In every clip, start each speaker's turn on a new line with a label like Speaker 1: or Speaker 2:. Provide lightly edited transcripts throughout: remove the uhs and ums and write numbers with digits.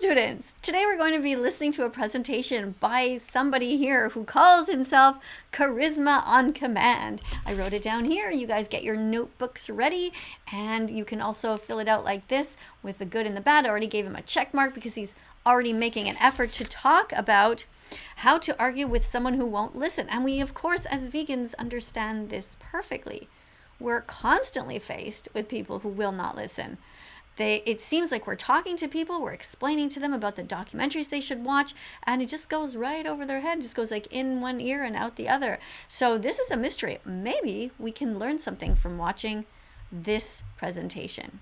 Speaker 1: students! Today we're going to be listening to a presentation by somebody here who calls himself Charisma on Command. I wrote it down here. You guys get your notebooks ready, and you can also fill it out like this with the good and the bad. I already gave him a check mark because he's already making an effort to talk about how to argue with someone who won't listen. And we, of course, as vegans, understand this perfectly. We're constantly faced with people who will not listen. It seems like we're talking to people, we're explaining to them about the documentaries they should watch, and it just goes right over their head, just goes like in one ear and out the other. So this is a mystery. Maybe we can learn something from watching this presentation.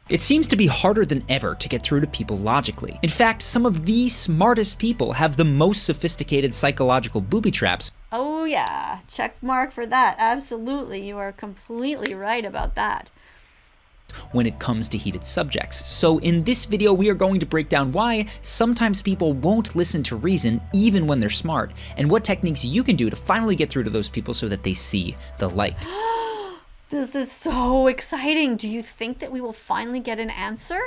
Speaker 2: It seems to be harder than ever to get through to people logically. In fact, some of the smartest people have the most sophisticated psychological booby traps.
Speaker 1: Oh yeah, check mark for that. Absolutely, you are completely right about that.
Speaker 2: When it comes to heated subjects. So in this video, we are going to break down why sometimes people won't listen to reason even when they're smart, and what techniques you can do to finally get through to those people so that they see the light.
Speaker 1: This is so exciting. Do you think that we will finally get an answer?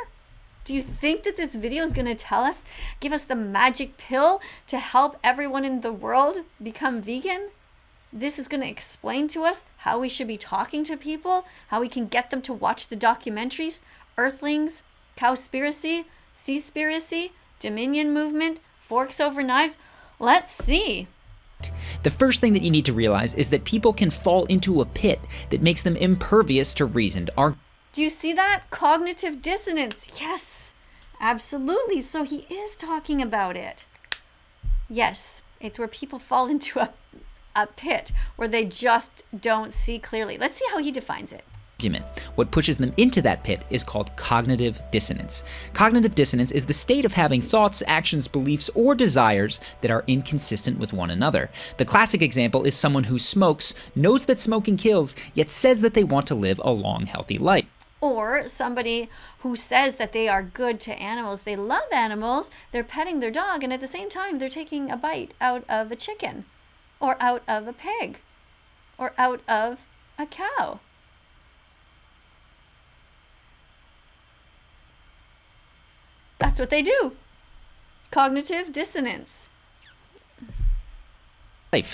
Speaker 1: Do you think that this video is going to give us the magic pill to help everyone in the world become vegan? This is going to explain to us how we should be talking to people, how we can get them to watch the documentaries, Earthlings, Cowspiracy, Seaspiracy, Dominion Movement, Forks Over Knives. Let's see.
Speaker 2: The first thing that you need to realize is that people can fall into a pit that makes them impervious to reasoned argument.
Speaker 1: Do you see that? Cognitive dissonance. Yes, absolutely. So he is talking about it. Yes, it's where people fall into a pit where they just don't see clearly. Let's see how he defines it.
Speaker 2: What pushes them into that pit is called cognitive dissonance. Cognitive dissonance is the state of having thoughts, actions, beliefs, or desires that are inconsistent with one another. The classic example is someone who smokes, knows that smoking kills, yet says that they want to live a long, healthy life.
Speaker 1: Or somebody who says that they are good to animals, they love animals, they're petting their dog, and at the same time they're taking a bite out of a chicken, or out of a pig, or out of a cow. That's what they do. Cognitive dissonance.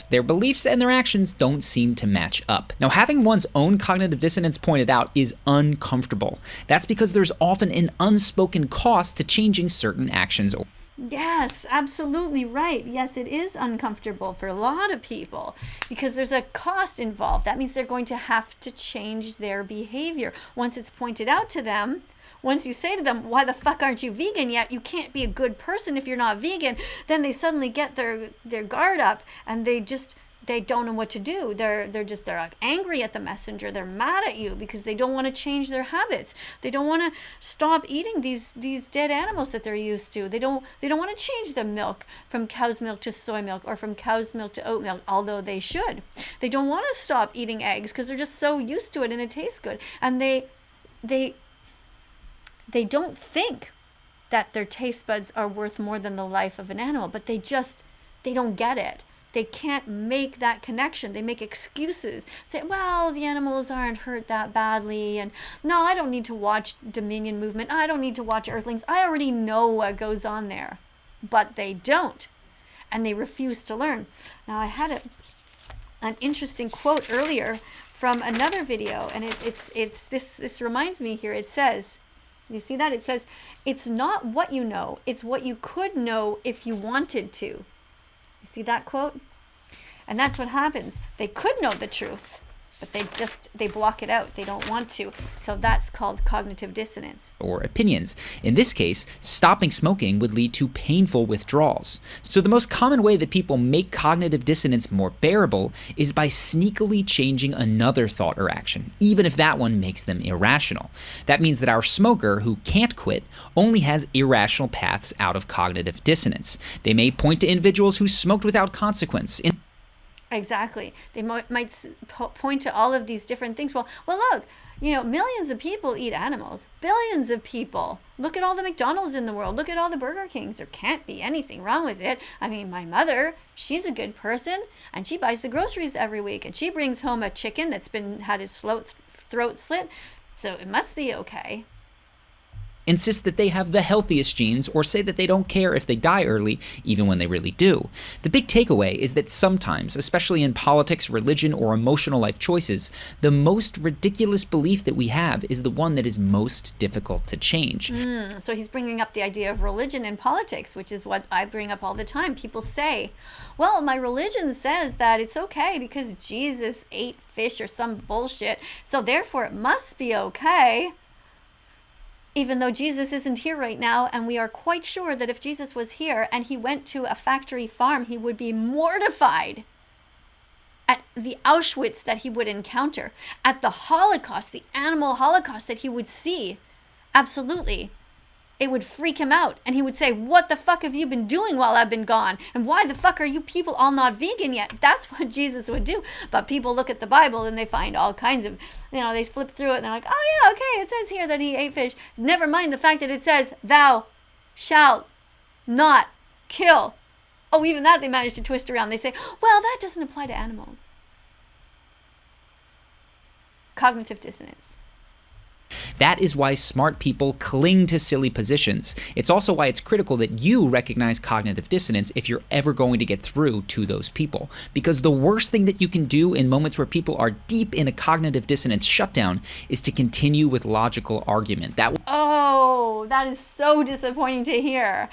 Speaker 2: Their beliefs and their actions don't seem to match up. Now, having one's own cognitive dissonance pointed out is uncomfortable. That's because there's often an unspoken cost to changing certain actions.
Speaker 1: Yes, absolutely right. Yes, it is uncomfortable for a lot of people because there's a cost involved. That means they're going to have to change their behavior. Once it's pointed out to them, once you say to them, why the fuck aren't you vegan yet? You can't be a good person if you're not vegan. Then they suddenly get their guard up and they don't know what to do. They're like angry at the messenger. They're mad at you because they don't want to change their habits. They don't want to stop eating these dead animals that they're used to. They don't want to change the milk from cow's milk to soy milk or from cow's milk to oat milk, although they should. They don't want to stop eating eggs because they're just so used to it and it tastes good. And they don't think that their taste buds are worth more than the life of an animal, but they don't get it. They can't make that connection. They make excuses. Say, well, the animals aren't hurt that badly. And no, I don't need to watch Dominion Movement. I don't need to watch Earthlings. I already know what goes on there. But they don't. And they refuse to learn. Now, I had an interesting quote earlier from another video. And this reminds me here. It says, you see that? It says, it's not what you know. It's what you could know if you wanted to. You see that quote? And that's what happens. They could know the truth, but they block it out. They don't want to. So that's called cognitive dissonance.
Speaker 2: Or opinions. In this case, stopping smoking would lead to painful withdrawals. So the most common way that people make cognitive dissonance more bearable is by sneakily changing another thought or action, even if that one makes them irrational. That means that our smoker who can't quit only has irrational paths out of cognitive dissonance. They may point to individuals who smoked without consequence.
Speaker 1: Exactly. They might point to all of these different things. Well, look, millions of people eat animals. Billions of people. Look at all the McDonald's in the world. Look at all the Burger Kings. There can't be anything wrong with it. I mean, my mother, she's a good person, and she buys the groceries every week, and she brings home a chicken that's had its throat slit, so it must be okay.
Speaker 2: insist that they have the healthiest genes, or say that they don't care if they die early, even when they really do. The big takeaway is that sometimes, especially in politics, religion, or emotional life choices, the most ridiculous belief that we have is the one that is most difficult to change.
Speaker 1: So he's bringing up the idea of religion and politics, which is what I bring up all the time. People say, well, my religion says that it's okay because Jesus ate fish or some bullshit, so therefore it must be okay. Even though Jesus isn't here right now, and we are quite sure that if Jesus was here and he went to a factory farm, he would be mortified at the Auschwitz that he would encounter, at the Holocaust, the animal Holocaust that he would see. Absolutely. It would freak him out, and he would say, what the fuck have you been doing while I've been gone? And why the fuck are you people all not vegan yet? That's what Jesus would do. But people look at the Bible and they find all kinds of, they flip through it and they're like, oh yeah, okay, it says here that he ate fish. Never mind the fact that it says, thou shalt not kill. Oh, even that they managed to twist around. They say, well, that doesn't apply to animals. Cognitive dissonance.
Speaker 2: That is why smart people cling to silly positions. It's also why it's critical that you recognize cognitive dissonance if you're ever going to get through to those people. Because the worst thing that you can do in moments where people are deep in a cognitive dissonance shutdown is to continue with logical argument.
Speaker 1: Oh, that is so disappointing to hear.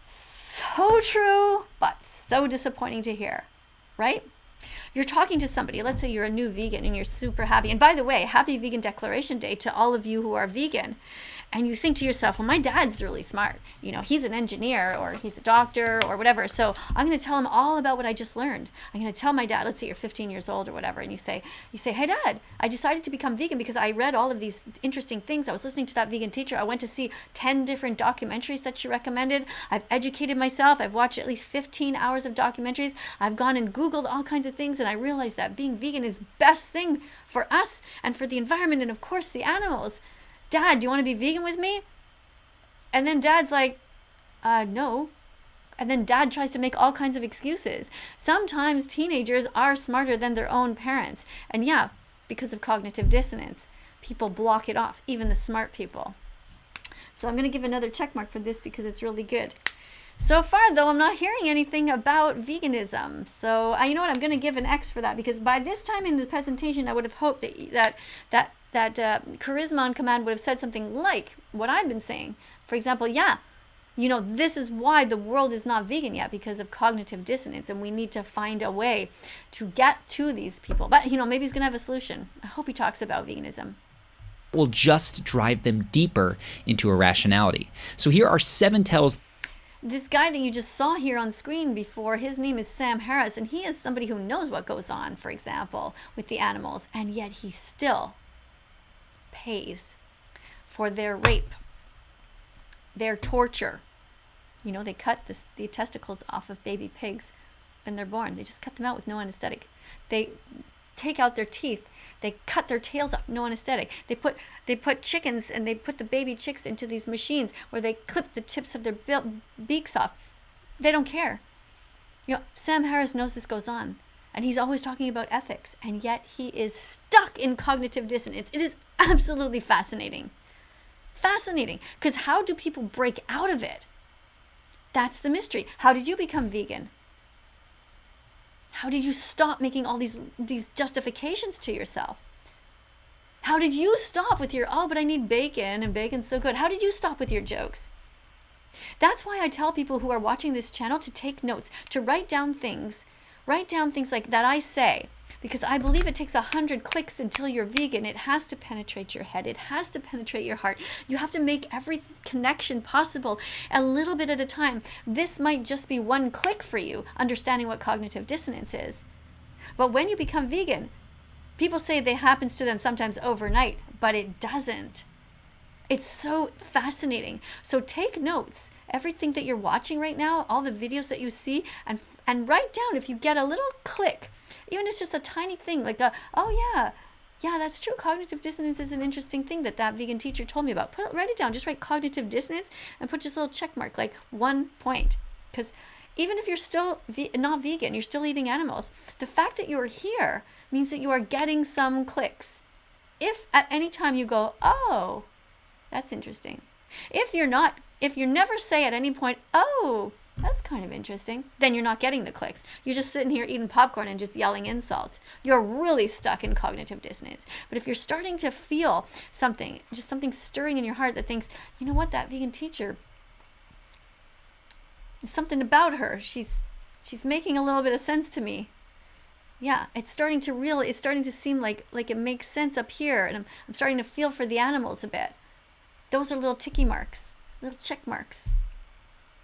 Speaker 1: So true, but so disappointing to hear, right? You're talking to somebody, let's say you're a new vegan and you're super happy. And by the way, happy Vegan Declaration Day to all of you who are vegan. And you think to yourself, well, my dad's really smart. He's an engineer or he's a doctor or whatever. So I'm going to tell him all about what I just learned. I'm going to tell my dad, let's say you're 15 years old or whatever. And you say, hey, Dad, I decided to become vegan because I read all of these interesting things. I was listening to that vegan teacher. I went to see 10 different documentaries that she recommended. I've educated myself. I've watched at least 15 hours of documentaries. I've gone and Googled all kinds of things. And I realized that being vegan is the best thing for us and for the environment and, of course, the animals. Dad, do you want to be vegan with me? And then Dad's like, no. And then Dad tries to make all kinds of excuses. Sometimes teenagers are smarter than their own parents. And yeah, because of cognitive dissonance, people block it off, even the smart people. So I'm going to give another check mark for this because it's really good. So far, though, I'm not hearing anything about veganism. So you know what? I'm going to give an X for that because by this time in the presentation, I would have hoped that Charisma on Command would have said something like what I've been saying. For example, this is why the world is not vegan yet, because of cognitive dissonance, and we need to find a way to get to these people. But, maybe he's going to have a solution. I hope he talks about veganism.
Speaker 2: Will just drive them deeper into irrationality. So here are 7 tells.
Speaker 1: This guy that you just saw here on screen before, his name is Sam Harris, and he is somebody who knows what goes on, for example, with the animals, and yet he still pays for their rape, their torture. They cut the testicles off of baby pigs when they're born. They just cut them out with no anesthetic. They take out their teeth. They cut their tails off, no anesthetic. They put chickens and they put the baby chicks into these machines where they clip the tips of their beaks off. They don't care. Sam Harris knows this goes on. And he's always talking about ethics, and yet he is stuck in cognitive dissonance. It is absolutely fascinating. Fascinating. Because how do people break out of it? That's the mystery. How did you become vegan? How did you stop making all these justifications to yourself? How did you stop with your, but I need bacon, and bacon's so good. How did you stop with your jokes? That's why I tell people who are watching this channel to take notes, to write down things like that I say, because I believe it takes 100 clicks until you're vegan. It has to penetrate your head. It has to penetrate your heart. You have to make every connection possible a little bit at a time. This might just be one click for you, understanding what cognitive dissonance is. But when you become vegan, people say that happens to them sometimes overnight, but it doesn't. It's so fascinating. So take notes. Everything that you're watching right now, all the videos that you see, and write down if you get a little click. Even if it's just a tiny thing, like yeah, that's true. Cognitive dissonance is an interesting thing that vegan teacher told me about. Write it down. Just write cognitive dissonance and put just a little check mark, like 1 point. Because even if you're still not vegan, you're still eating animals, the fact that you're here means that you are getting some clicks. If at any time you go, oh, that's interesting, If you never say at any point, oh, that's kind of interesting, then you're not getting the clicks. You're just sitting here eating popcorn and just yelling insults. You're really stuck in cognitive dissonance. But if you're starting to feel something, just something stirring in your heart that thinks, you know what, that vegan teacher, there's something about her. She's making a little bit of sense to me. Yeah, it's starting to seem like it makes sense up here, and I'm starting to feel for the animals a bit. Those are little ticky marks, little check marks.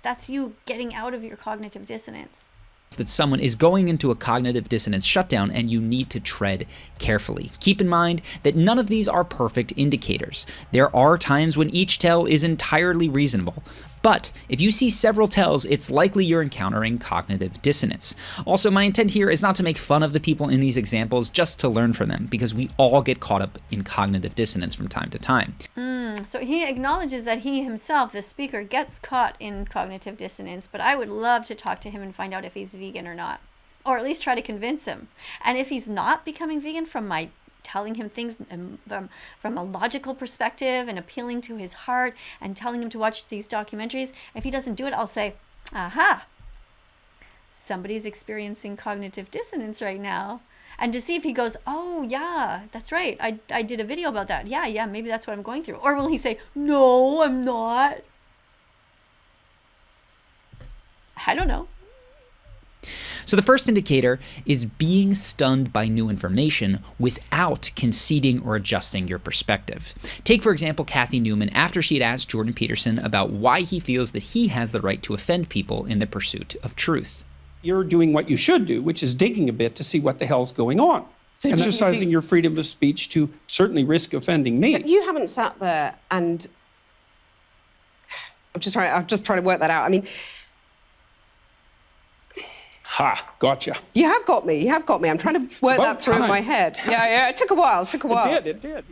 Speaker 1: That's you getting out of your cognitive dissonance.
Speaker 2: That someone is going into a cognitive dissonance shutdown, and you need to tread carefully. Keep in mind that none of these are perfect indicators. There are times when each tell is entirely reasonable. But if you see several tells, it's likely you're encountering cognitive dissonance. Also, my intent here is not to make fun of the people in these examples, just to learn from them, because we all get caught up in cognitive dissonance from time to time.
Speaker 1: So he acknowledges that he himself, the speaker, gets caught in cognitive dissonance, but I would love to talk to him and find out if he's vegan or not, or at least try to convince him. And if he's not becoming vegan from my telling him things from a logical perspective and appealing to his heart and telling him to watch these documentaries, if he doesn't do it, I'll say, aha, somebody's experiencing cognitive dissonance right now. And to see if he goes, oh yeah, that's right, I did a video about that. Yeah, maybe that's what I'm going through. Or will he say, no, I'm not? I don't know.
Speaker 2: So the first indicator is being stunned by new information without conceding or adjusting your perspective. Take, for example, Kathy Newman after she had asked Jordan Peterson about why he feels that he has the right to offend people in the pursuit of truth.
Speaker 3: You're doing what you should do, which is digging a bit to see what the hell's going on.
Speaker 4: So
Speaker 3: exercising your freedom of speech to certainly risk offending me.
Speaker 4: So you haven't sat there and I'm just trying to work that out. I mean,
Speaker 3: Ha, gotcha.
Speaker 4: you have got me. I'm trying to work that through in my head. Yeah, it took a while.
Speaker 3: It did.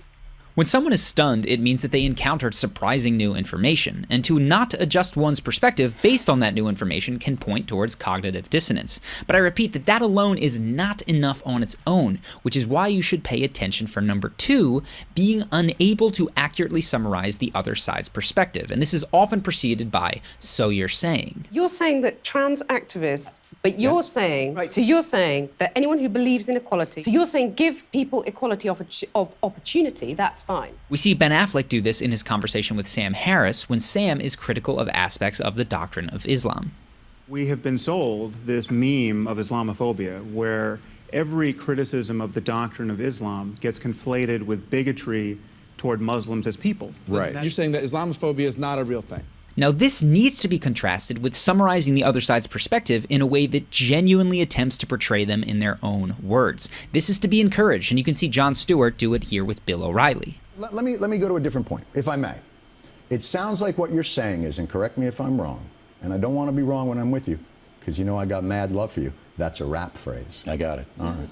Speaker 2: When someone is stunned, it means that they encountered surprising new information, and to not adjust one's perspective based on that new information can point towards cognitive dissonance. But I repeat that alone is not enough on its own, which is why you should pay attention for number 2, being unable to accurately summarize the other side's perspective. And this is often preceded by, so you're saying.
Speaker 4: You're saying that trans activists, but you're saying, right, so you're saying that anyone who believes in equality, so you're saying give people equality of opportunity, that's fine.
Speaker 2: We see Ben Affleck do this in his conversation with Sam Harris when Sam is critical of aspects of the doctrine of Islam.
Speaker 5: We have been sold this meme of Islamophobia where every criticism of the doctrine of Islam gets conflated with bigotry toward Muslims as people.
Speaker 6: Right. You're saying that Islamophobia is not a real thing.
Speaker 2: Now, this needs to be contrasted with summarizing the other side's perspective in a way that genuinely attempts to portray them in their own words. This is to be encouraged, and you can see Jon Stewart do it here with Bill O'Reilly.
Speaker 7: Let me go to a different point, if I may. It sounds like what you're saying is, and correct me if I'm wrong, and I don't want to be wrong when I'm with you, because you know I got mad love for you. That's a rap phrase.
Speaker 6: I got it.
Speaker 7: All right.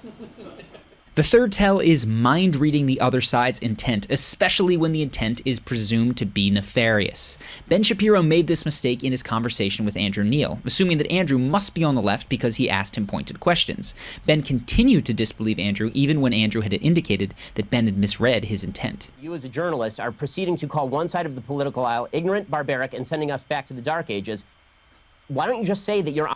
Speaker 2: The third tell is mind reading the other side's intent, especially when the intent is presumed to be nefarious. Ben Shapiro made this mistake in his conversation with Andrew Neil, assuming that Andrew must be on the left because he asked him pointed questions. Ben continued to disbelieve Andrew even when Andrew had indicated that Ben had misread his intent.
Speaker 8: You as a journalist are proceeding to call one side of the political aisle ignorant, barbaric, and sending us back to the Dark Ages. Why don't you just say that you're...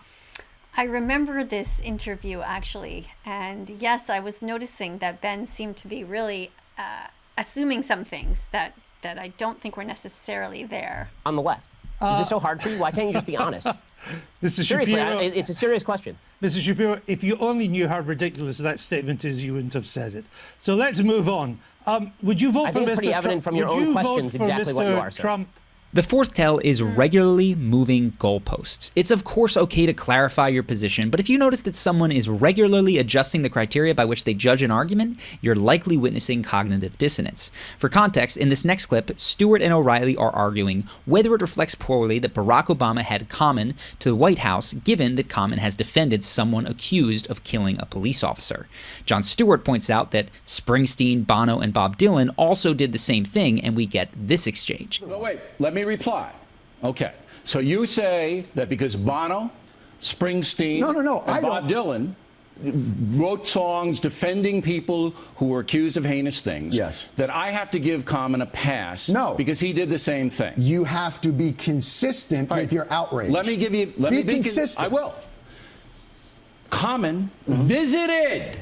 Speaker 1: I remember this interview, actually, and yes, I was noticing that Ben seemed to be really assuming some things that I don't think were necessarily there.
Speaker 8: on the left? Is this so hard for you? Why can't you just be honest?
Speaker 9: Mr.
Speaker 8: Seriously,
Speaker 9: Shapiro,
Speaker 8: it's a serious question.
Speaker 9: Mr. Shapiro, if you only knew how ridiculous that statement is, you wouldn't have said it. So let's move on. Would you vote
Speaker 8: I
Speaker 9: for Mr.
Speaker 8: think it's pretty evident from your own questions exactly what you are, sir.
Speaker 9: Trump?
Speaker 2: The fourth tell is regularly moving goalposts. It's of course okay to clarify your position, but if you notice that someone is regularly adjusting the criteria by which they judge an argument, you're likely witnessing cognitive dissonance. For context, in this next clip, Stewart and O'Reilly are arguing whether it reflects poorly that Barack Obama had Common to the White House, given that Common has defended someone accused of killing a police officer. Jon Stewart points out that Springsteen, Bono, and Bob Dylan also did the same thing, and we get this exchange.
Speaker 10: No, wait, let me reply. Okay, so you say that because Bono, Springsteen,
Speaker 7: No,
Speaker 10: and Bob Dylan wrote songs defending people who were accused of heinous things,
Speaker 7: Yes.
Speaker 10: that I have to give Common a pass
Speaker 7: No.
Speaker 10: because he did the same thing.
Speaker 7: You have to be consistent with your outrage.
Speaker 10: Let me give you.
Speaker 7: Be consistent.
Speaker 10: I will. Common visited,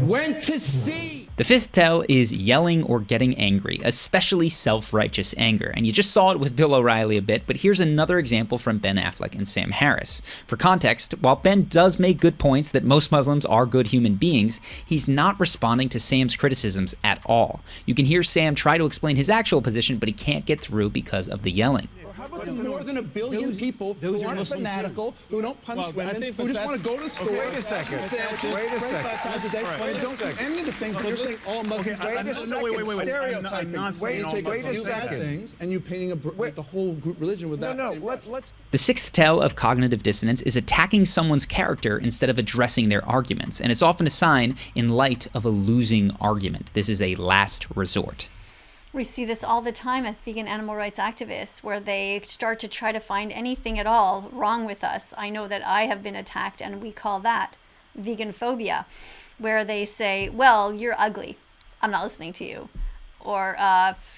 Speaker 10: went to see.
Speaker 2: The fifth tell is yelling or getting angry, especially self-righteous anger. And you just saw it with Bill O'Reilly a bit, but here's another example from Ben Affleck and Sam Harris. For context, while Ben does make good points that most Muslims are good human beings, he's not responding to Sam's criticisms at all. You can hear Sam try to explain his actual position, but he can't get through because of the yelling.
Speaker 6: How about the more than a billion people who aren't fanatical, who don't punch women, who just want to go to the store,
Speaker 11: wait a second. Wait a second.
Speaker 6: don't do any of the things, but you're saying all Muslims
Speaker 11: wait a second.
Speaker 6: stereotyping. Wait a second. Things, and you painting the whole group religion with that. No, let's.
Speaker 2: The sixth tell of cognitive dissonance is attacking someone's character instead of addressing their arguments, and it's often a sign in light of a losing argument. This is a last resort.
Speaker 1: We see this all the time as vegan animal rights activists, where they start to try to find anything at all wrong with us. I know that I have been attacked, and we call that vegan phobia, where they say, well, you're ugly, I'm not listening to you. Or,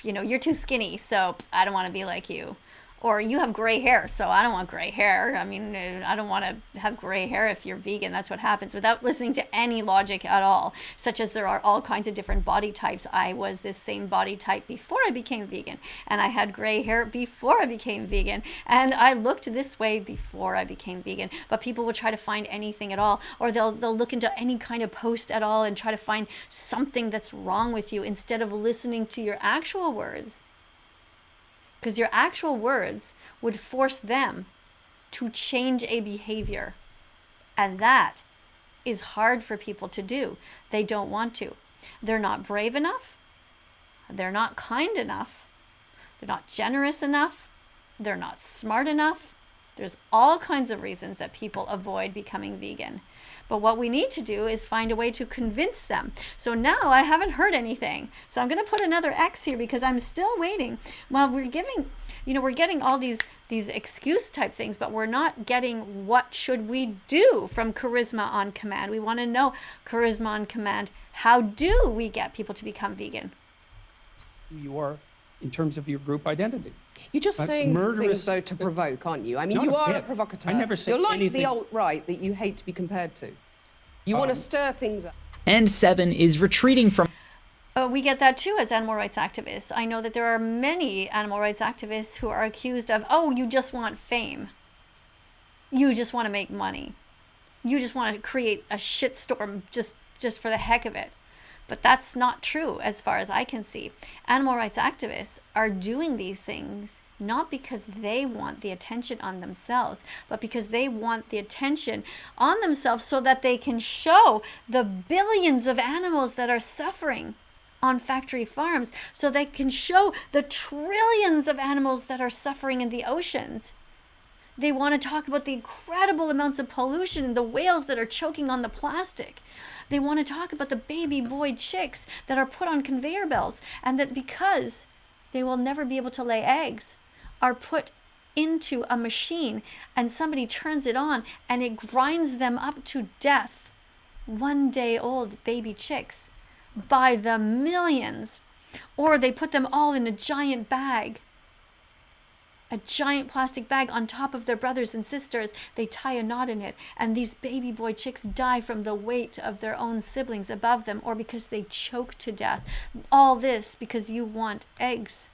Speaker 1: you're too skinny, so I don't want to be like you. Or you have gray hair, so I don't want gray hair. I mean, I don't want to have gray hair if you're vegan. That's what happens, without listening to any logic at all, such as there are all kinds of different body types. I was this same body type before I became vegan, and I had gray hair before I became vegan, and I looked this way before I became vegan. But people will try to find anything at all, or they'll look into any kind of post at all and try to find something that's wrong with you instead of listening to your actual words. Because your actual words would force them to change a behavior. And that is hard for people to do. They don't want to. They're not brave enough. They're not kind enough. They're not generous enough. They're not smart enough. There's all kinds of reasons that people avoid becoming vegan. But what we need to do is find a way to convince them. So now I haven't heard anything. So I'm going to put another X here because I'm still waiting. Well, we're getting all these excuse type things, but we're not getting what should we do from Charisma on Command. We want to know, Charisma on Command, how do we get people to become vegan?
Speaker 3: You are, in terms of your group identity.
Speaker 4: You're just saying these things, though, to provoke, aren't you? I mean, you are a provocateur.
Speaker 3: I never say
Speaker 4: You're like
Speaker 3: anything.
Speaker 4: the alt-right that you hate to be compared to. You want to stir things up.
Speaker 2: And 7 is retreating from...
Speaker 1: We get that too as animal rights activists. I know that there are many animal rights activists who are accused of, oh, you just want fame. You just want to make money. You just want to create a shitstorm just for the heck of it. But that's not true as far as I can see. Animal rights activists are doing these things not because they want the attention on themselves, but because they want the attention on themselves so that they can show the billions of animals that are suffering on factory farms, so they can show the trillions of animals that are suffering in the oceans. They want to talk about the incredible amounts of pollution and the whales that are choking on the plastic. They want to talk about the baby boy chicks that are put on conveyor belts, and that because they will never be able to lay eggs, are put into a machine and somebody turns it on and it grinds them up to death. 1 day old baby chicks by the millions. Or they put them all in a giant bag. A giant plastic bag on top of their brothers and sisters. They tie a knot in it, and these baby boy chicks die from the weight of their own siblings above them, or because they choke to death. All this because you want eggs.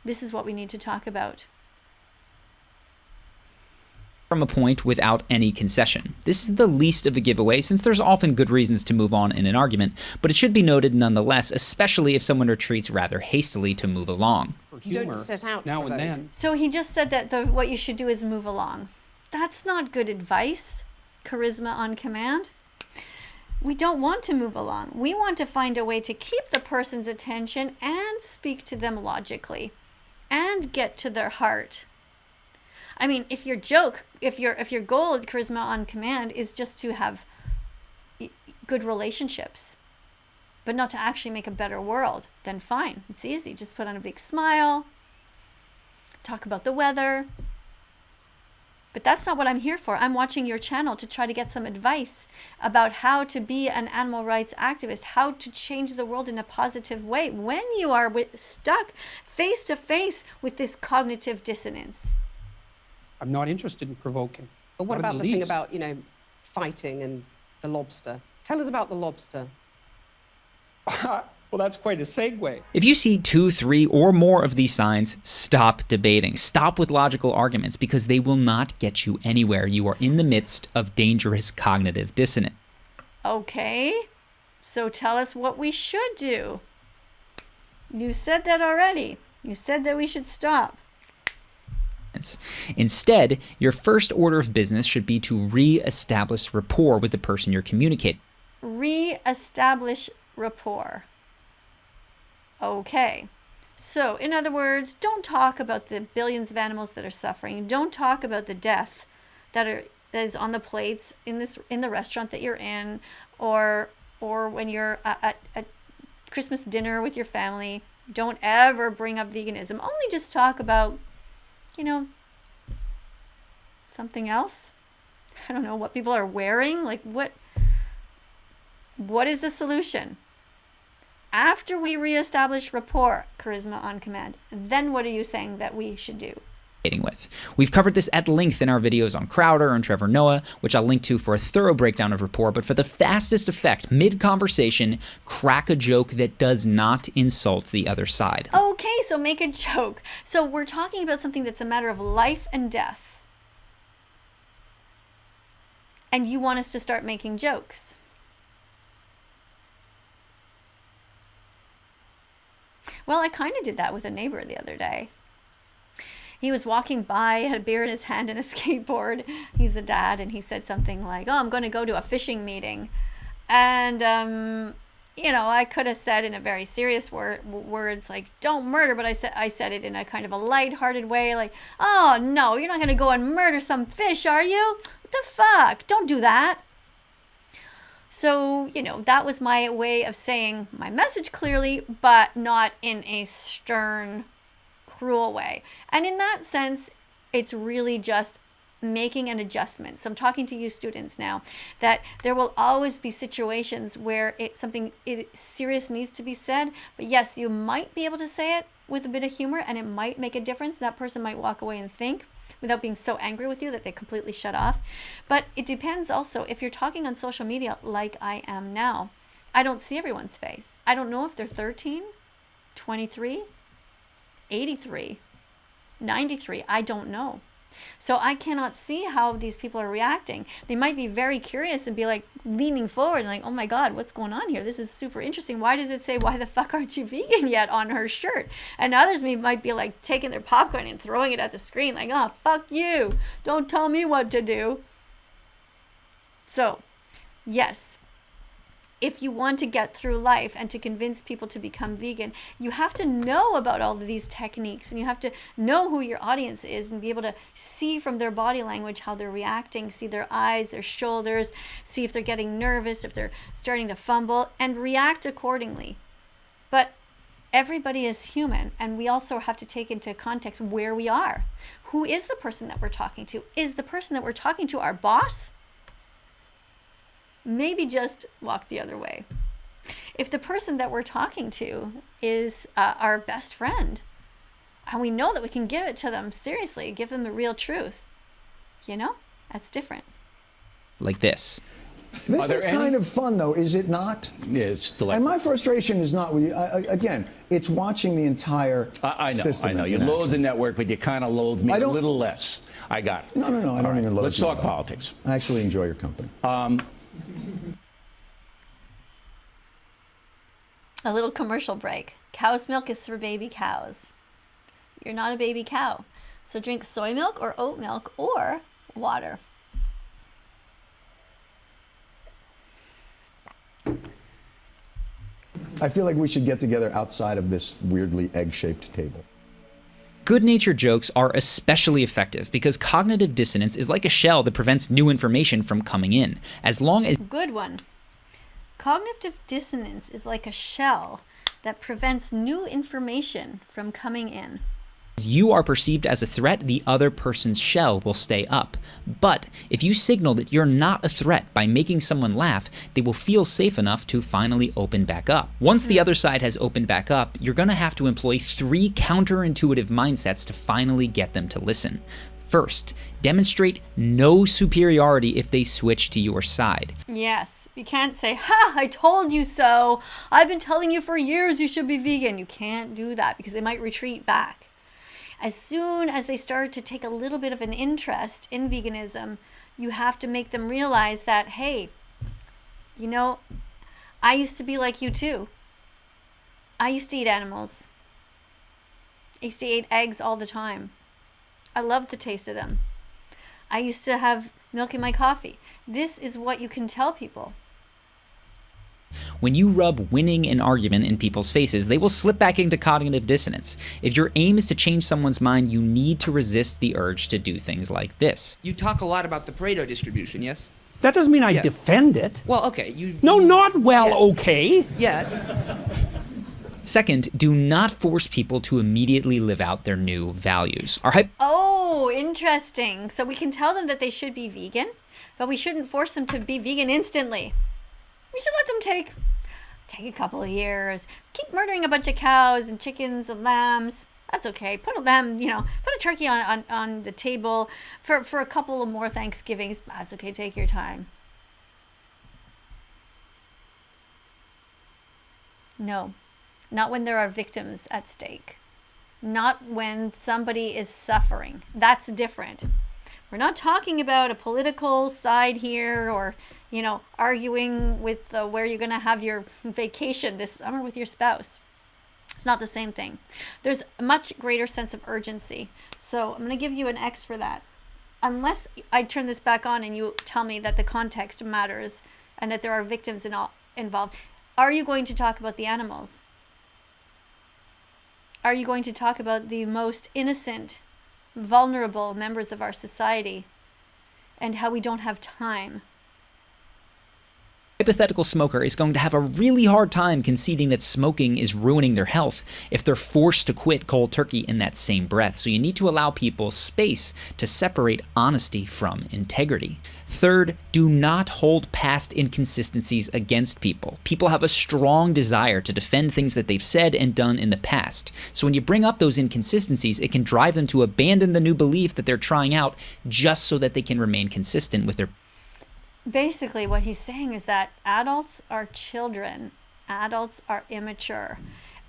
Speaker 1: This is what we need to talk about.
Speaker 2: From a point without any concession. This is the least of the giveaway, since there's often good reasons to move on in an argument, but it should be noted nonetheless, especially if someone retreats rather hastily to move along.
Speaker 3: For humor,
Speaker 4: don't set out
Speaker 3: now
Speaker 4: to
Speaker 3: and then.
Speaker 1: So he just said that what you should do is move along. That's not good advice, Charisma on Command. We don't want to move along. We want to find a way to keep the person's attention and speak to them logically and get to their heart. I mean, if your goal at Charisma on Command is just to have good relationships, but not to actually make a better world, then fine. It's easy. Just put on a big smile, talk about the weather, But that's not what I'm here for. I'm watching your channel to try to get some advice about how to be an animal rights activist, how to change the world in a positive way when you are stuck face to face with this cognitive dissonance.
Speaker 3: I'm not interested in provoking.
Speaker 4: But what
Speaker 3: Not in
Speaker 4: about the thing
Speaker 3: least.
Speaker 4: about, fighting and the lobster? Tell us about the lobster.
Speaker 3: Well, that's quite a segue.
Speaker 2: If you see 2, 3, or more of these signs, stop debating. Stop with logical arguments because they will not get you anywhere. You are in the midst of dangerous cognitive dissonance.
Speaker 1: Okay, so tell us what we should do. You said that already. You said that we should stop.
Speaker 2: Instead, your first order of business should be to re-establish rapport with the person you're communicating.
Speaker 1: Re-establish rapport. Okay. So, in other words, don't talk about the billions of animals that are suffering. Don't talk about the death that is on the plates in the restaurant that you're in, or when you're at Christmas dinner with your family. Don't ever bring up veganism. Only just talk about, something else. I don't know what people are wearing. Like what is the solution? After we reestablish rapport, Charisma on Command, then what are you saying that we should do?
Speaker 2: With. We've covered this at length in our videos on Crowder and Trevor Noah, which I'll link to for a thorough breakdown of rapport, but for the fastest effect, mid-conversation, crack a joke that does not insult the other side.
Speaker 1: Okay, so make a joke. So we're talking about something that's a matter of life and death. And you want us to start making jokes. Well, I kind of did that with a neighbor the other day. He was walking by, had a beer in his hand and a skateboard. He's a dad, and he said something like, "Oh, I'm going to go to a fishing meeting." And, I could have said in a very serious words, like, "Don't murder," but I said it in a kind of a lighthearted way, like, "Oh, no, you're not going to go and murder some fish, are you? What the fuck? Don't do that." So, that was my way of saying my message clearly, but not in a stern, cruel way. And in that sense, it's really just making an adjustment. So I'm talking to you students now that there will always be situations where something serious needs to be said. But yes, you might be able to say it with a bit of humor and it might make a difference. That person might walk away and think without being so angry with you that they completely shut off. But it depends also if you're talking on social media like I am now. I don't see everyone's face. I don't know if they're 13, 23, 83, 93. I don't know. So I cannot see how these people are reacting. They might be very curious and be like leaning forward and like, "Oh my God, what's going on here? This is super interesting. Why does it say, 'Why the fuck aren't you vegan yet?' on her shirt?" And others might be like taking their popcorn and throwing it at the screen like, "Oh, fuck you. Don't tell me what to do." So, yes. If you want to get through life and to convince people to become vegan, you have to know about all of these techniques and you have to know who your audience is and be able to see from their body language how they're reacting, see their eyes, their shoulders, see if they're getting nervous, if they're starting to fumble, and react accordingly. But everybody is human, and we also have to take into context where we are. Who is the person that we're talking to? Is the person that we're talking to our boss? Maybe just walk the other way. If the person that we're talking to is our best friend, and we know that we can give it to them seriously, give them the real truth, that's different.
Speaker 2: Like this.
Speaker 7: This is kind of fun, though, is it not?
Speaker 10: Yeah, it's delightful.
Speaker 7: And my frustration is not with you. Again, it's watching the entire system.
Speaker 10: I know. You loathe the network, but you kind of loathe me a little less. I got it.
Speaker 7: No, I don't even loathe
Speaker 10: Let's
Speaker 7: you
Speaker 10: talk
Speaker 7: at all.
Speaker 10: politics.
Speaker 7: I actually enjoy your company.
Speaker 1: A little commercial break. Cow's milk is for baby cows. You're not a baby cow. So drink soy milk or oat milk or water.
Speaker 7: I feel like we should get together outside of this weirdly egg-shaped table.
Speaker 2: Good-natured jokes are especially effective because cognitive dissonance is like a shell that prevents new information from coming in. As long as...
Speaker 1: Good one. Cognitive dissonance is like a shell that prevents new information from coming in.
Speaker 2: You are perceived as a threat, the other person's shell will stay up. But if you signal that you're not a threat by making someone laugh, they will feel safe enough to finally open back up. Once the other side has opened back up, you're going to have to employ 3 counterintuitive mindsets to finally get them to listen. First, demonstrate no superiority if they switch to your side.
Speaker 1: Yes. You can't say, ha, I told you so. I've been telling you for years you should be vegan. You can't do that because they might retreat back. As soon as they start to take a little bit of an interest in veganism, you have to make them realize that, hey, you know, I used to be like you too. I used to eat animals. I used to eat eggs all the time. I loved the taste of them. I used to have milk in my coffee. This is what you can tell people.
Speaker 2: When you rub winning an argument in people's faces, they will slip back into cognitive dissonance. If your aim is to change someone's mind, you need to resist the urge to do things like this.
Speaker 12: You talk a lot about the Pareto distribution, yes?
Speaker 3: That doesn't mean I defend it.
Speaker 12: Well, okay.
Speaker 3: No, not well,
Speaker 12: yes.
Speaker 3: okay.
Speaker 12: Yes.
Speaker 2: Second, do not force people to immediately live out their new values.
Speaker 1: Oh, interesting. So we can tell them that they should be vegan, but we shouldn't force them to be vegan instantly. We should let them take a couple of years. Keep murdering a bunch of cows and chickens and lambs. That's okay. Put a lamb, put a turkey on the table for a couple of more Thanksgivings. That's okay. Take your time. No, not when there are victims at stake. Not when somebody is suffering. That's different. We're not talking about a political side here or, arguing with where you're going to have your vacation this summer with your spouse. It's not the same thing. There's a much greater sense of urgency. So I'm going to give you an X for that. Unless I turn this back on and you tell me that the context matters and that there are victims involved, are you going to talk about the animals? Are you going to talk about the most innocent, vulnerable members of our society and how we don't have time?
Speaker 2: Hypothetical smoker is going to have a really hard time conceding that smoking is ruining their health if they're forced to quit cold turkey in that same breath. So you need to allow people space to separate honesty from integrity. Third, do not hold past inconsistencies against people. People have a strong desire to defend things that they've said and done in the past. So when you bring up those inconsistencies, it can drive them to abandon the new belief that they're trying out just so that they can remain consistent with their.
Speaker 1: Basically, what he's saying is that adults are children. Adults are immature.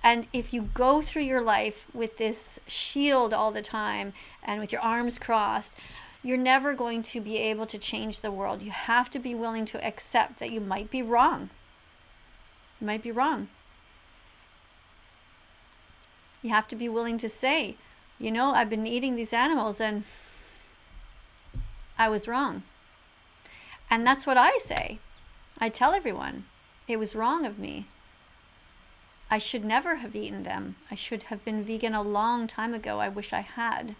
Speaker 1: And if you go through your life with this shield all the time and with your arms crossed, you're never going to be able to change the world. You have to be willing to accept that you might be wrong. You might be wrong. You have to be willing to say, I've been eating these animals and I was wrong. And that's what I say. I tell everyone, it was wrong of me. I should never have eaten them. I should have been vegan a long time ago. I wish I had.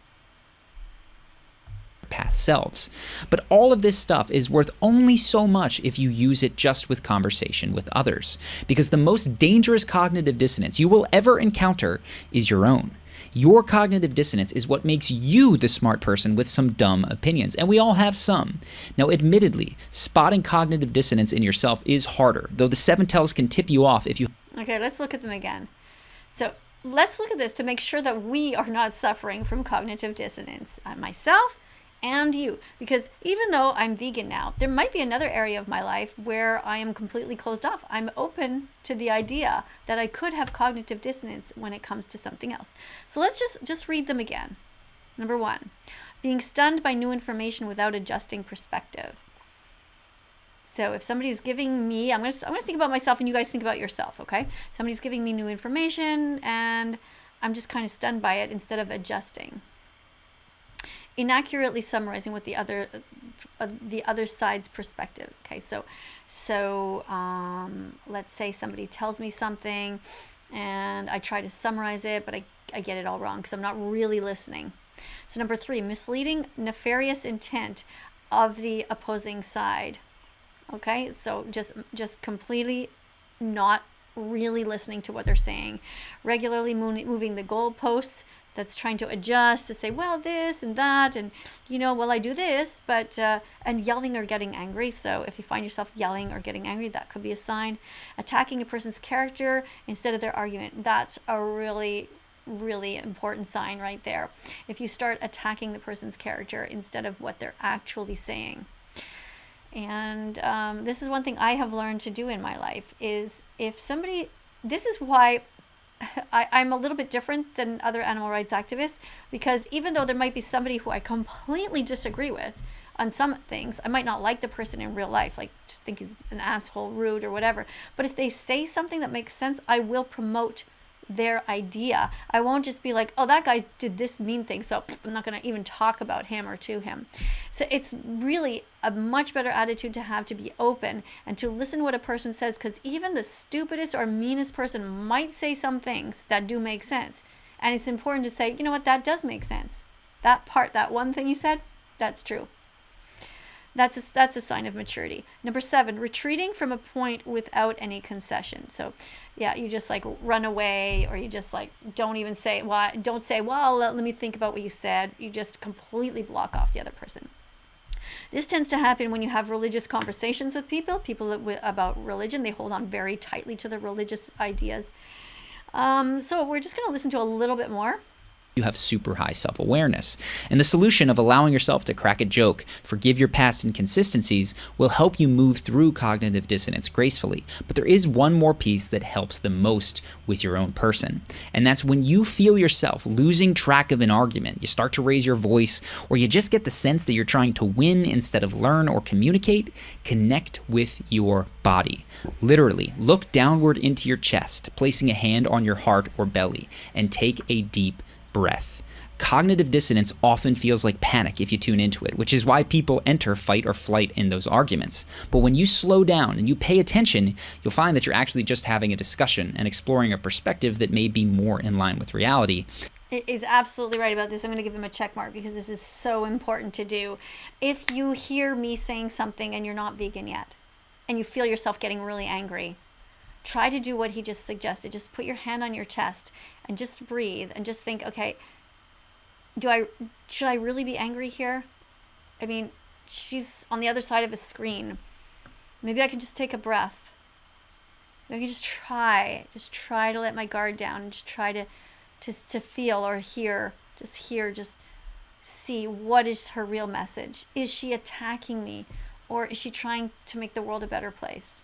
Speaker 2: Past selves. But all of this stuff is worth only so much if you use it just with conversation with others. Because the most dangerous cognitive dissonance you will ever encounter is your own. Your cognitive dissonance is what makes you the smart person with some dumb opinions, and we all have some. Now, admittedly, spotting cognitive dissonance in yourself is harder, though the 7 tells can tip you off if you...
Speaker 1: Okay, let's look at them again. So let's look at this to make sure that we are not suffering from cognitive dissonance. Myself and you. Because even though I'm vegan now, there might be another area of my life where I am completely closed off. I'm open to the idea that I could have cognitive dissonance when it comes to something else. So let's just read them again. Number 1, being stunned by new information without adjusting perspective. So if somebody's giving me, I'm gonna think about myself and you guys think about yourself, okay? Somebody's giving me new information and I'm just kind of stunned by it instead of adjusting. Inaccurately summarizing what the other side's perspective. Okay, so let's say somebody tells me something and I try to summarize it, but I get it all wrong because I'm not really listening. So number 3, misleading, nefarious intent of the opposing side. Okay, so just completely not really listening to what they're saying, regularly moving the goalposts that's trying to adjust to say, well, this and that, and, well, I do this, but, and yelling or getting angry. So if you find yourself yelling or getting angry, that could be a sign. Attacking a person's character instead of their argument, that's a really, really important sign right there. If you start attacking the person's character instead of what they're actually saying. And this is one thing I have learned to do in my life is if somebody, this is why I'm a little bit different than other animal rights activists, because even though there might be somebody who I completely disagree with on some things, I might not like the person in real life, like just think he's an asshole, rude or whatever. But if they say something that makes sense, I will promote their idea. I won't just be like, oh, that guy did this mean thing, so I'm not going to even talk about him or to him. So it's really a much better attitude to have, to be open and to listen to what a person says, because even the stupidest or meanest person might say some things that do make sense. And it's important to say, you know what, that does make sense. That part, that one thing you said, that's true. That's a sign of maturity. Number 7, retreating from a point without any concession. So, yeah, you just like run away, or you just like don't even say, well, don't say, well, let me think about what you said. You just completely block off the other person. This tends to happen when you have religious conversations with people about religion. They hold on very tightly to their religious ideas. So we're just going to listen to a little bit more.
Speaker 2: You have super high self-awareness. And the solution of allowing yourself to crack a joke, forgive your past inconsistencies, will help you move through cognitive dissonance gracefully. But there is one more piece that helps the most with your own person. And that's when you feel yourself losing track of an argument, you start to raise your voice, or you just get the sense that you're trying to win instead of learn or communicate, connect with your body. Literally, look downward into your chest, placing a hand on your heart or belly, and take a deep breath. Cognitive dissonance often feels like panic if you tune into it, which is why people enter fight or flight in those arguments. But when you slow down and you pay attention, you'll find that you're actually just having a discussion and exploring a perspective that may be more in line with reality.
Speaker 1: It is absolutely right about this. I'm going to give him a check mark because this is so important to do. If you hear me saying something and you're not vegan yet, and you feel yourself getting really angry, try to do what he just suggested. Just put your hand on your chest and just breathe and just think, okay, should I really be angry here? I mean, she's on the other side of a screen. Maybe I can just take a breath. Maybe I can just try to let my guard down and just try to feel or hear, just see what is her real message. Is she attacking me, or is she trying to make the world a better place?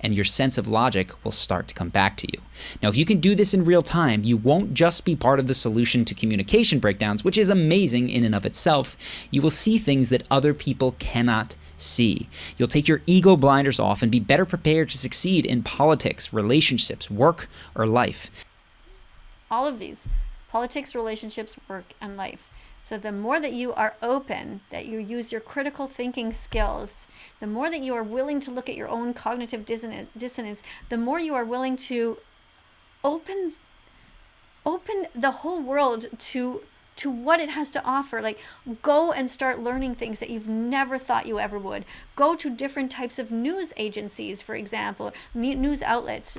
Speaker 2: And your sense of logic will start to come back to you. Now, if you can do this in real time, you won't just be part of the solution to communication breakdowns, which is amazing in and of itself. You will see things that other people cannot see. You'll take your ego blinders off and be better prepared to succeed in politics, relationships, work, or life.
Speaker 1: All of these: politics, relationships, work, and life. So the more that you are open, that you use your critical thinking skills, the more that you are willing to look at your own cognitive dissonance, the more you are willing to open the whole world to what it has to offer. Like, go and start learning things that you've never thought you ever would. Go to different types of news agencies, for example, news outlets.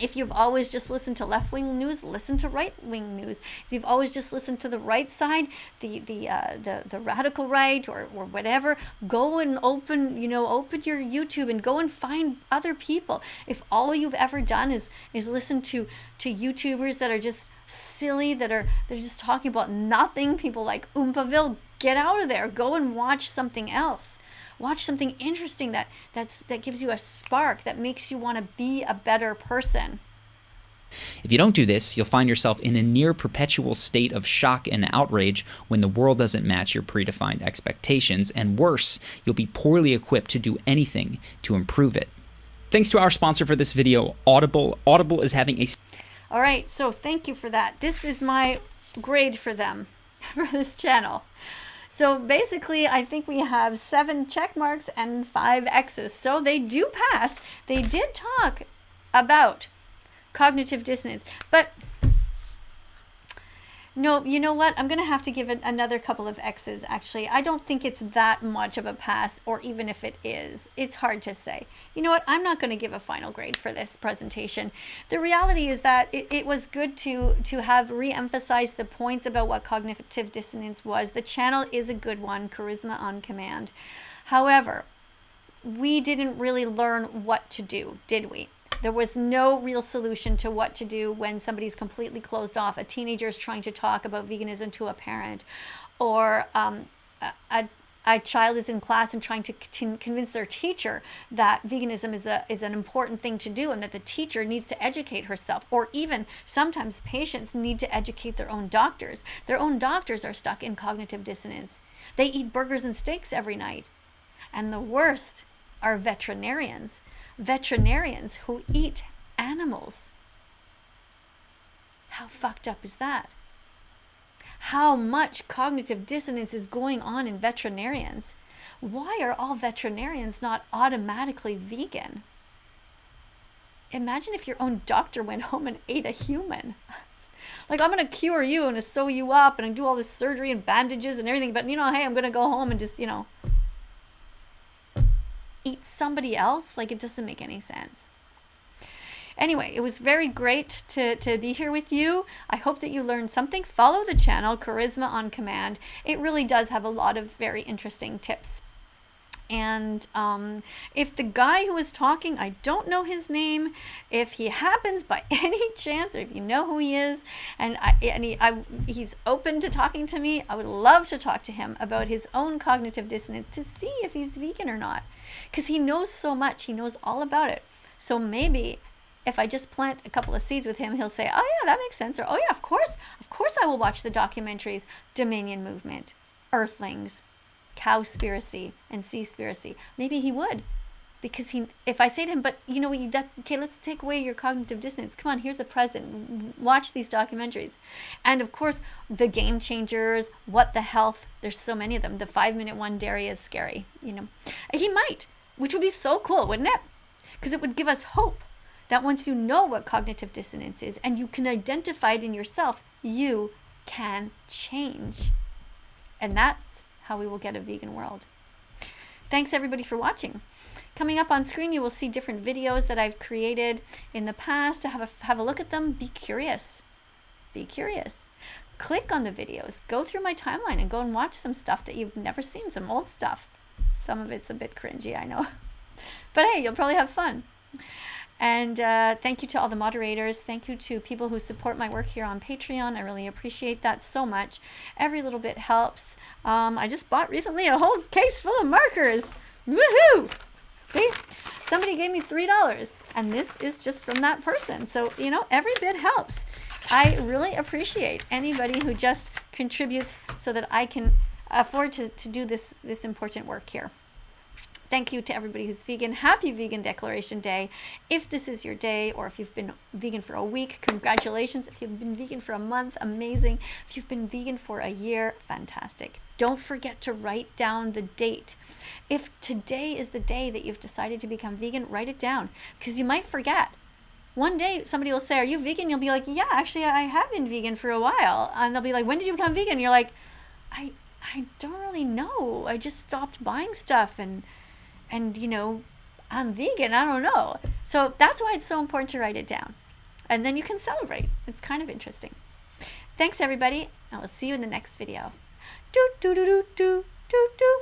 Speaker 1: If you've always just listened to left-wing news, listen to right-wing news. If you've always just listened to the right side, the radical right or whatever, go and open your YouTube and go and find other people. If all you've ever done is listen to YouTubers that are just silly, they're just talking about nothing, people like Oompaville, get out of there. Go and watch something else. Watch something interesting that gives you a spark, that makes you want to be a better person.
Speaker 2: If you don't do this, you'll find yourself in a near perpetual state of shock and outrage when the world doesn't match your predefined expectations, and worse, you'll be poorly equipped to do anything to improve it. Thanks to our sponsor for this video, Audible. Audible is having a...
Speaker 1: All right, so thank you for that. This is my grade for them, for this channel. So basically, I think we have 7 check marks and 5 X's. So they do pass. They did talk about cognitive dissonance. But No, you know what? I'm going to have to give it another couple of X's, actually. I don't think it's that much of a pass, or even if it is, it's hard to say. You know what? I'm not going to give a final grade for this presentation. The reality is that it was good to have re-emphasized the points about what cognitive dissonance was. The channel is a good one, Charisma on Command. However, we didn't really learn what to do, did we? There was no real solution to what to do when somebody's completely closed off. A teenager is trying to talk about veganism to a parent, or a child is in class and trying to convince their teacher that veganism is an important thing to do, and that the teacher needs to educate herself. Or even sometimes patients need to educate their own doctors. Their own doctors are stuck in cognitive dissonance. They eat burgers and steaks every night. And the worst are veterinarians. Veterinarians who eat animals. How fucked up is that? How much cognitive dissonance is going on in veterinarians? Why are all veterinarians not automatically vegan? Imagine if your own doctor went home and ate a human. Like, I'm going to cure you and sew you up and do all this surgery and bandages and everything, but, hey, I'm going to go home and just, eat somebody else. Like, it doesn't make any sense. Anyway, it was very great to be here with you. I hope that you learned something. Follow the channel, Charisma on Command. It really does have a lot of very interesting tips. And if the guy who was talking, I don't know his name, if he happens by any chance, or if you know who he is, and he's open to talking to me, I would love to talk to him about his own cognitive dissonance to see if he's vegan or not. Because he knows so much. He knows all about it. So maybe if I just plant a couple of seeds with him, he'll say, oh yeah, that makes sense. Or, oh yeah, of course I will watch the documentaries, Dominion Movement, Earthlings, Cowspiracy, and Seaspiracy. Maybe he would. Because if I say to him, but okay, let's take away your cognitive dissonance. Come on, here's the present. Watch these documentaries. And of course, the Game Changers, What the Health, there's so many of them. The 5-minute one, dairy is scary. He might, which would be so cool, wouldn't it? Because it would give us hope that once you know what cognitive dissonance is and you can identify it in yourself, you can change. And that's how we will get a vegan world. Thanks everybody for watching. Coming up on screen, you will see different videos that I've created in the past. To have a look at them. Be curious. Be curious. Click on the videos. Go through my timeline and go and watch some stuff that you've never seen, some old stuff. Some of it's a bit cringy, I know. But hey, you'll probably have fun. And thank you to all the moderators. Thank you to people who support my work here on Patreon. I really appreciate that so much. Every little bit helps. I just bought recently a whole case full of markers. Woohoo! See? Somebody gave me $3, and this is just from that person. So, every bit helps. I really appreciate anybody who just contributes so that I can afford to do this important work here. Thank you to everybody who's vegan. Happy Vegan Declaration Day. If this is your day, or if you've been vegan for a week, congratulations. If you've been vegan for a month, amazing. If you've been vegan for a year, fantastic. Don't forget to write down the date. If today is the day that you've decided to become vegan, write it down, because you might forget. One day somebody will say, are you vegan? You'll be like, yeah, actually I have been vegan for a while. And they'll be like, when did you become vegan? And you're like, I don't really know. I just stopped buying stuff and I'm vegan, I don't know. So that's why it's so important to write it down. And then you can celebrate. It's kind of interesting. Thanks everybody, and we'll see you in the next video. Do do do do do do do.